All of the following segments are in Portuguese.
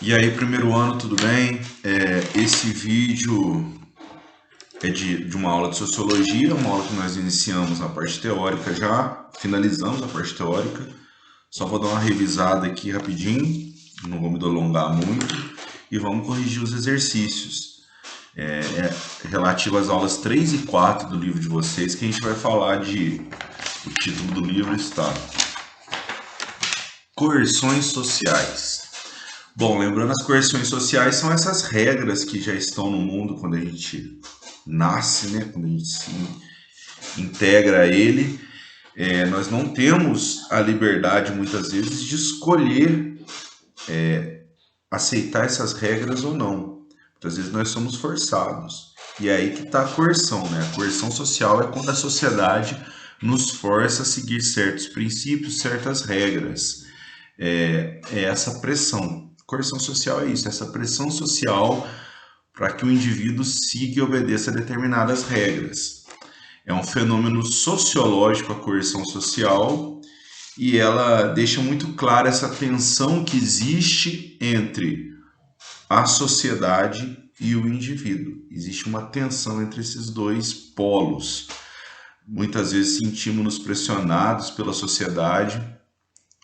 E aí, primeiro ano, tudo bem? Esse vídeo é de uma aula de sociologia, uma aula que nós iniciamos na parte teórica já, finalizamos a parte teórica. Só vou dar uma revisada aqui rapidinho, não vou me alongar muito, e vamos corrigir os exercícios relativo às aulas 3 e 4 do livro de vocês, que a gente vai falar de... O título do livro está Coerções Sociais. Bom, lembrando, as coerções sociais são essas regras que já estão no mundo quando a gente nasce, né? Quando a gente se integra a ele. Nós não temos a liberdade, muitas vezes, de escolher aceitar essas regras ou não. Muitas vezes nós somos forçados. E é aí que está a coerção, né? A coerção social é quando a sociedade nos força a seguir certos princípios, certas regras. É essa pressão. Coerção social é isso, essa pressão social para que o indivíduo siga e obedeça a determinadas regras. É um fenômeno sociológico a coerção social e ela deixa muito clara essa tensão que existe entre a sociedade e o indivíduo. Existe uma tensão entre esses dois polos. Muitas vezes sentimos-nos pressionados pela sociedade,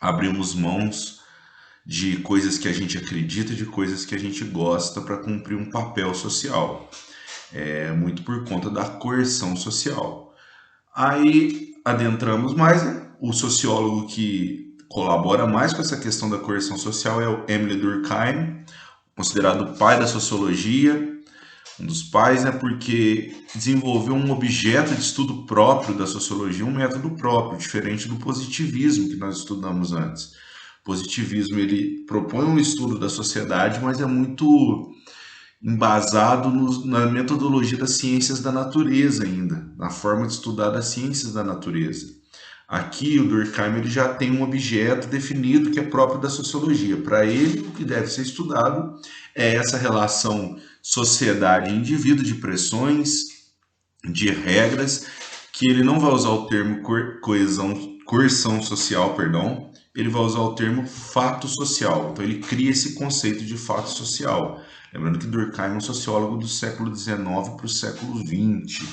abrimos mãos de coisas que a gente acredita, de coisas que a gente gosta para cumprir um papel social. Muito por conta da coerção social. Aí adentramos mais, né? O sociólogo que colabora mais com essa questão da coerção social é o Émile Durkheim, considerado o pai da sociologia, um dos pais, né? Porque desenvolveu um objeto de estudo próprio da sociologia, um método próprio, diferente do positivismo que nós estudamos antes. O positivismo, ele propõe um estudo da sociedade, mas é muito embasado na metodologia das ciências da natureza ainda, na forma de estudar das ciências da natureza. Aqui o Durkheim ele já tem um objeto definido que é próprio da sociologia. Para ele, o que deve ser estudado é essa relação sociedade e indivíduo, de pressões, de regras, que ele não vai usar o termo coerção social, perdão, ele vai usar o termo fato social. Então ele cria esse conceito de fato social. Lembrando que Durkheim é um sociólogo do século XIX para o século XX.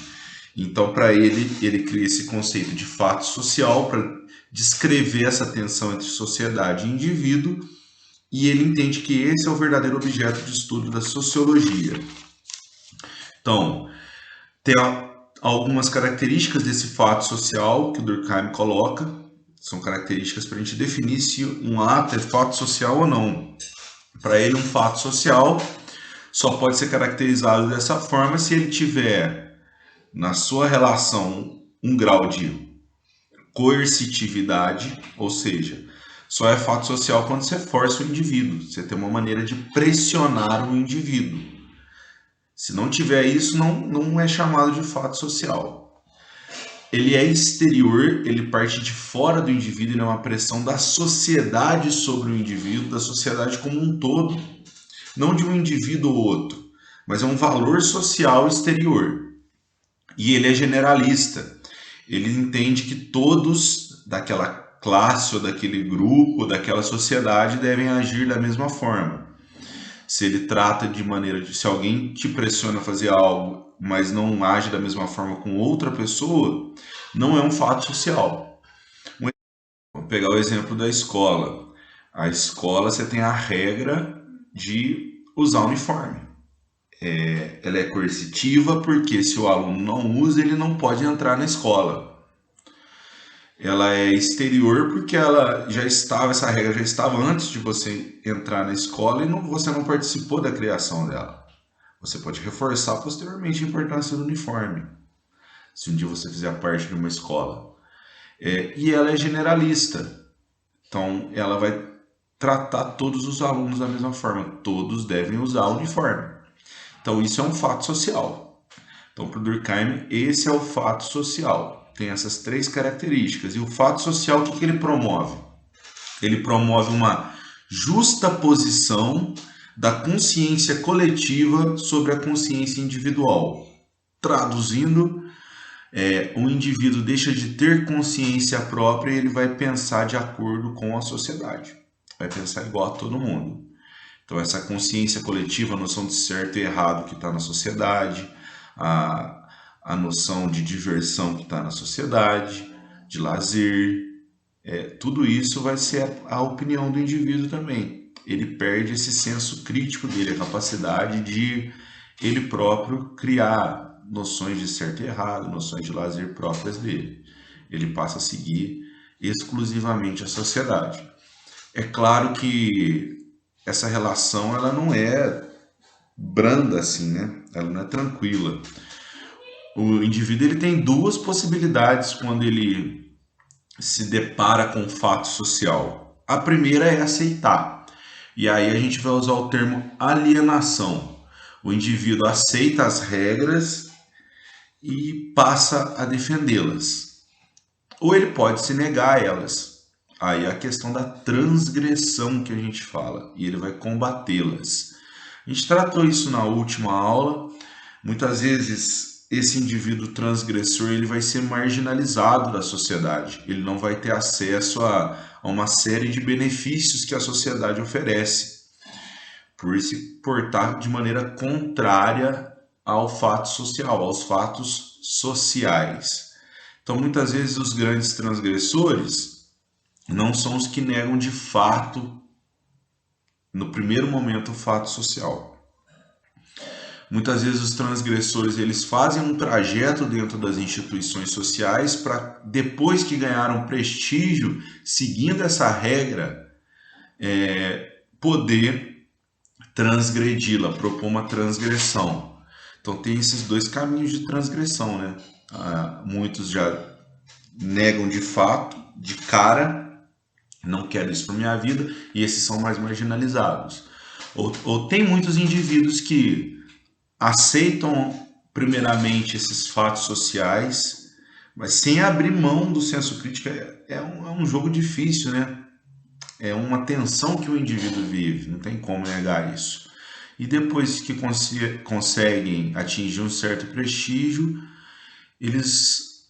Então, para ele cria esse conceito de fato social para descrever essa tensão entre sociedade e indivíduo, e ele entende que esse é o verdadeiro objeto de estudo da sociologia. Então, tem algumas características desse fato social que o Durkheim coloca, são características para a gente definir se um ato é fato social ou não. Para ele, um fato social só pode ser caracterizado dessa forma se ele tiver na sua relação um grau de coercitividade, ou seja, só é fato social quando você força o indivíduo, você tem uma maneira de pressionar o indivíduo. Se não tiver isso, não é chamado de fato social. Ele é exterior, ele parte de fora do indivíduo, ele é uma pressão da sociedade sobre o indivíduo, da sociedade como um todo, não de um indivíduo ou outro, mas é um valor social exterior. E ele é generalista. Ele entende que todos daquela classe ou daquele grupo, ou daquela sociedade devem agir da mesma forma. Se ele trata de maneira de... Se alguém te pressiona a fazer algo, mas não age da mesma forma com outra pessoa, não é um fato social. Vamos pegar o exemplo da escola. A escola, você tem a regra de usar uniforme. Ela é coercitiva porque se o aluno não usa, ele não pode entrar na escola. Ela é exterior porque essa regra já estava antes de você entrar na escola e você não participou da criação dela. Você pode reforçar posteriormente a importância do uniforme, se um dia você fizer parte de uma escola. E ela é generalista, então ela vai tratar todos os alunos da mesma forma, todos devem usar o uniforme. Então isso é um fato social. Então para o Durkheim esse é o fato social. Tem essas três características. E o fato social, o que ele promove? Ele promove uma justa posição da consciência coletiva sobre a consciência individual. Traduzindo, o indivíduo deixa de ter consciência própria e ele vai pensar de acordo com a sociedade. Vai pensar igual a todo mundo. Então, essa consciência coletiva, a noção de certo e errado que está na sociedade, a noção de diversão que está na sociedade, de lazer, tudo isso vai ser a opinião do indivíduo também. Ele perde esse senso crítico dele, a capacidade de ele próprio criar noções de certo e errado, noções de lazer próprias dele. Ele passa a seguir exclusivamente a sociedade. É claro que essa relação ela não é branda assim, né? Ela não é tranquila. O indivíduo ele tem duas possibilidades quando ele se depara com um fato social. A primeira é aceitar. E aí a gente vai usar o termo alienação. O indivíduo aceita as regras e passa a defendê-las. Ou ele pode se negar a elas. Aí é a questão da transgressão que a gente fala, e ele vai combatê-las. A gente tratou isso na última aula. Muitas vezes esse indivíduo transgressor ele vai ser marginalizado da sociedade. Ele não vai ter acesso a uma série de benefícios que a sociedade oferece, por se portar de maneira contrária ao fato social, aos fatos sociais. Então, muitas vezes, os grandes transgressores não são os que negam de fato, no primeiro momento, o fato social. Muitas vezes os transgressores eles fazem um trajeto dentro das instituições sociais para, depois que ganharam prestígio, seguindo essa regra, poder transgredi-la, propor uma transgressão. Então tem esses dois caminhos de transgressão, né? Muitos já negam de fato, de cara, não quero isso para minha vida, e esses são mais marginalizados. Ou tem muitos indivíduos que aceitam primeiramente esses fatos sociais, mas sem abrir mão do senso crítico. É um jogo difícil, né? É uma tensão que o indivíduo vive, não tem como negar isso. E depois que conseguem atingir um certo prestígio, eles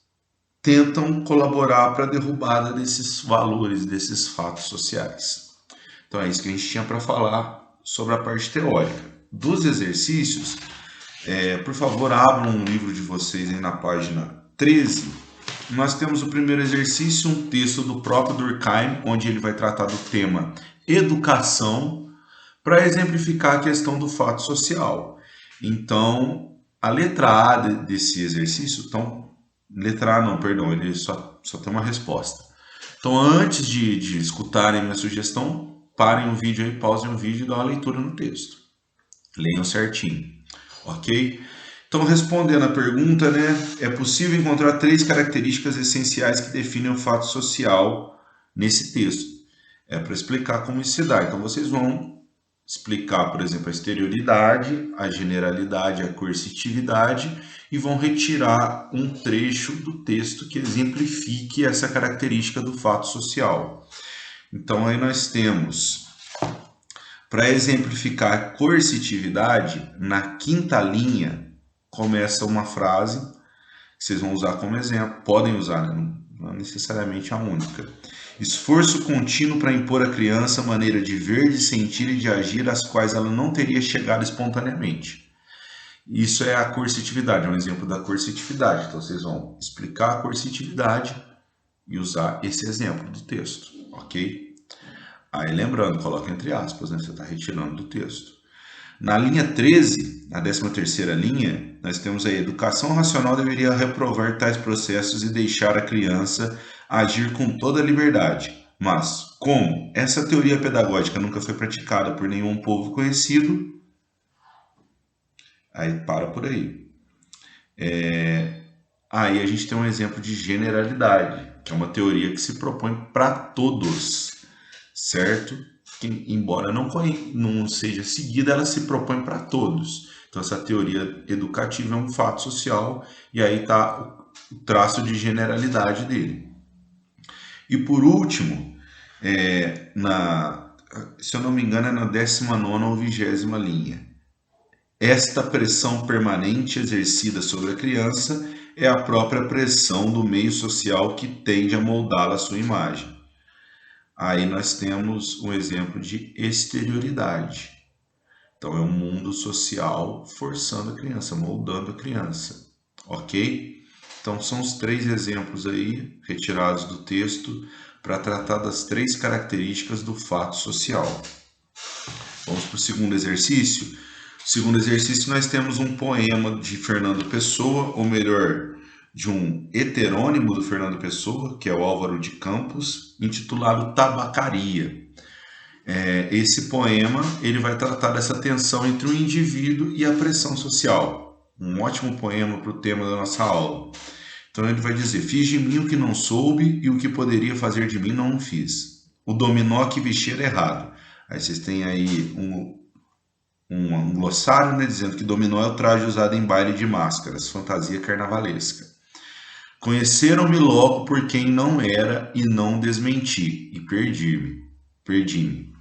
tentam colaborar para a derrubada desses valores, desses fatos sociais. Então é isso que a gente tinha para falar sobre a parte teórica. Dos exercícios, por favor, abram um livro de vocês aí na página 13. Nós temos o primeiro exercício, um texto do próprio Durkheim, onde ele vai tratar do tema educação, para exemplificar a questão do fato social. Então, a letra A desse exercício, letra A não, perdão, ele só tem uma resposta. Então, antes de escutarem minha sugestão, parem o vídeo aí, pausem o vídeo e dão uma leitura no texto. Leiam certinho, ok? Então, respondendo a pergunta, né, é possível encontrar 3 características essenciais que definem o fato social nesse texto. É para explicar como isso se dá. Então, vocês vão explicar, por exemplo, a exterioridade, a generalidade, a coercitividade e vão retirar um trecho do texto que exemplifique essa característica do fato social. Então, aí nós temos, para exemplificar a coercitividade, na 5ª linha, começa uma frase que vocês vão usar como exemplo, podem usar, né? Não é necessariamente a única. Esforço contínuo para impor à criança maneira de ver, de sentir e de agir às quais ela não teria chegado espontaneamente. Isso é a coercitividade, é um exemplo da coercitividade. Então vocês vão explicar a coercitividade e usar esse exemplo do texto, ok? Aí lembrando, coloca entre aspas, né? Você está retirando do texto. Na linha 13, na 13ª linha, nós temos a educação racional deveria reprovar tais processos e deixar a criança agir com toda a liberdade. Mas, como essa teoria pedagógica nunca foi praticada por nenhum povo conhecido, aí para por aí. Aí a gente tem um exemplo de generalidade, que é uma teoria que se propõe para todos, certo? Que, embora não seja seguida, ela se propõe para todos. Então, essa teoria educativa é um fato social e aí está o traço de generalidade dele. E por último, se eu não me engano, é na 19ª ou 20ª linha. Esta pressão permanente exercida sobre a criança é a própria pressão do meio social que tende a moldá-la à sua imagem. Aí nós temos um exemplo de exterioridade. Então é um mundo social forçando a criança, moldando a criança, ok? Então são os 3 exemplos aí retirados do texto para tratar das 3 características do fato social. Vamos para o segundo exercício. No segundo exercício nós temos um poema de Fernando Pessoa, ou melhor, de um heterônimo do Fernando Pessoa, que é o Álvaro de Campos, intitulado Tabacaria. Esse poema ele vai tratar dessa tensão entre o indivíduo e a pressão social. Um ótimo poema para o tema da nossa aula. Então ele vai dizer: fiz de mim o que não soube e o que poderia fazer de mim não fiz. O dominó que vestir era errado. Aí vocês têm aí um glossário, né, dizendo que dominó é o traje usado em baile de máscaras, fantasia carnavalesca. Conheceram-me logo por quem não era e não desmenti, e perdi-me.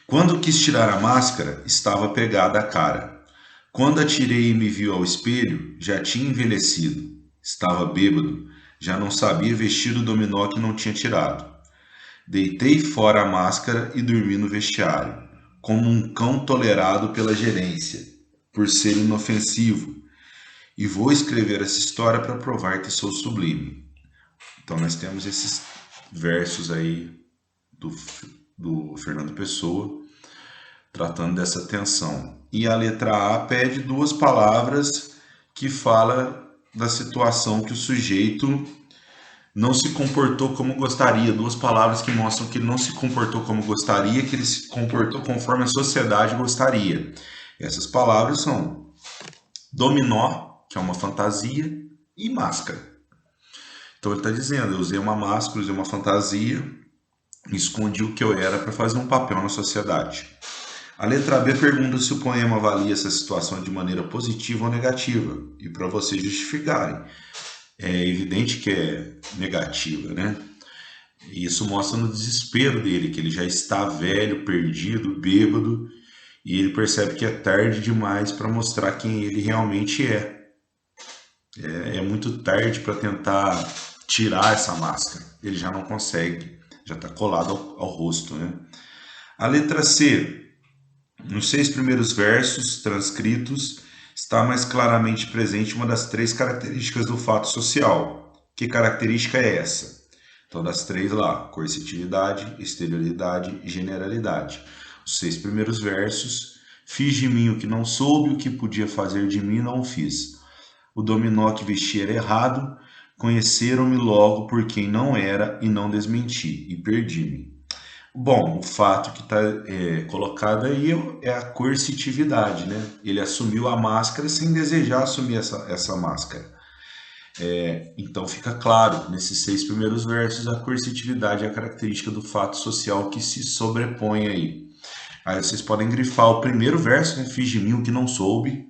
Quando quis tirar a máscara, estava pegada a cara. Quando a tirei e me viu ao espelho, já tinha envelhecido. Estava bêbado, já não sabia vestir o dominó que não tinha tirado. Deitei fora a máscara e dormi no vestiário, como um cão tolerado pela gerência, por ser inofensivo. E vou escrever essa história para provar que sou sublime. Então nós temos esses versos aí do Fernando Pessoa, tratando dessa tensão. E a letra A pede 2 palavras que fala da situação que o sujeito não se comportou como gostaria. 2 palavras que mostram que ele não se comportou como gostaria, que ele se comportou conforme a sociedade gostaria. Essas palavras são dominó, que é uma fantasia, e máscara. Então ele está dizendo: eu usei uma máscara, usei uma fantasia, escondi o que eu era para fazer um papel na sociedade. A letra B pergunta se o poema avalia essa situação de maneira positiva ou negativa, e para vocês justificarem. É evidente que é negativa, né? E isso mostra no desespero dele, que ele já está velho, perdido, bêbado, e ele percebe que é tarde demais para mostrar quem ele realmente é. É muito tarde para tentar tirar essa máscara. Ele já não consegue, já está colado ao rosto, né? A letra C. Nos 6 primeiros versos transcritos, está mais claramente presente uma das 3 características do fato social. Que característica é essa? Então, das 3 lá: coercitividade, exterioridade e generalidade. Os 6 primeiros versos: fiz de mim o que não soube, o que podia fazer de mim não fiz. O dominó que vesti era errado, conheceram-me logo por quem não era e não desmenti, e perdi-me. Bom, o fato que está colocado aí é a coercitividade, né? Ele assumiu a máscara sem desejar assumir essa máscara. Então fica claro, nesses 6 primeiros versos, a coercitividade é a característica do fato social que se sobrepõe aí. Aí vocês podem grifar o primeiro verso, né? Fiz de mim o que não soube.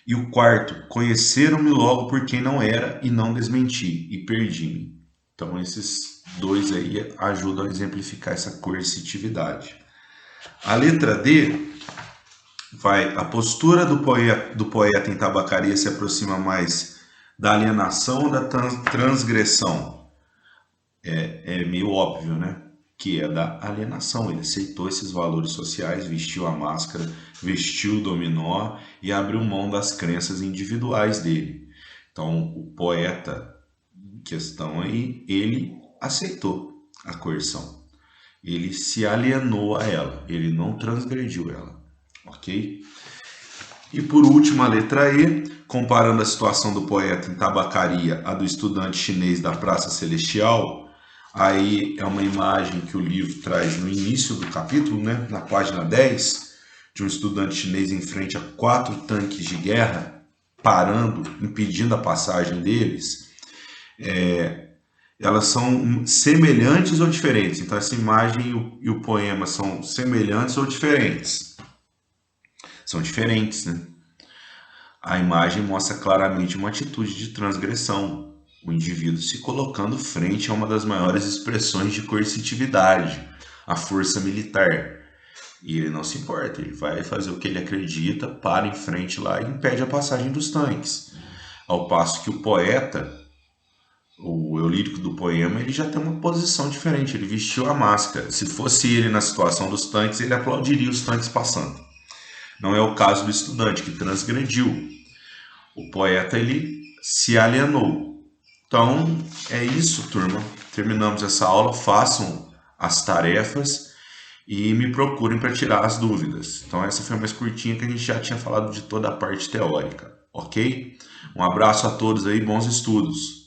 E o quarto: conheceram-me logo por quem não era e não desmenti, e perdi-me. Então esses 2 aí ajudam a exemplificar essa coercitividade. A letra D a postura do poeta em Tabacaria se aproxima mais da alienação ou da transgressão. É meio óbvio, né? Que é da alienação. Ele aceitou esses valores sociais, vestiu a máscara, vestiu o dominó e abriu mão das crenças individuais dele. Então, o poeta em questão aí, ele aceitou a coerção. Ele se alienou a ela, ele não transgrediu ela, ok? E por último, a letra E, comparando a situação do poeta em Tabacaria à do estudante chinês da Praça Celestial. Aí é uma imagem que o livro traz no início do capítulo, né? Na página 10, de um estudante chinês em frente a 4 tanques de guerra, parando, impedindo a passagem deles. Elas são semelhantes ou diferentes. Então essa imagem e o poema são semelhantes ou diferentes? São diferentes, né? A imagem mostra claramente uma atitude de transgressão. O indivíduo se colocando frente a uma das maiores expressões de coercitividade, a força militar. E ele não se importa, ele vai fazer o que ele acredita, para em frente lá e impede a passagem dos tanques. Ao passo que o poeta, o eu lírico do poema, ele já tem uma posição diferente, ele vestiu a máscara. Se fosse ele na situação dos tanques, ele aplaudiria os tanques passando. Não é o caso do estudante que transgrediu. O poeta, ele se alienou. Então, é isso, turma. Terminamos essa aula. Façam as tarefas e me procurem para tirar as dúvidas. Então, essa foi mais curtinha, que a gente já tinha falado de toda a parte teórica, ok? Um abraço a todos aí, bons estudos.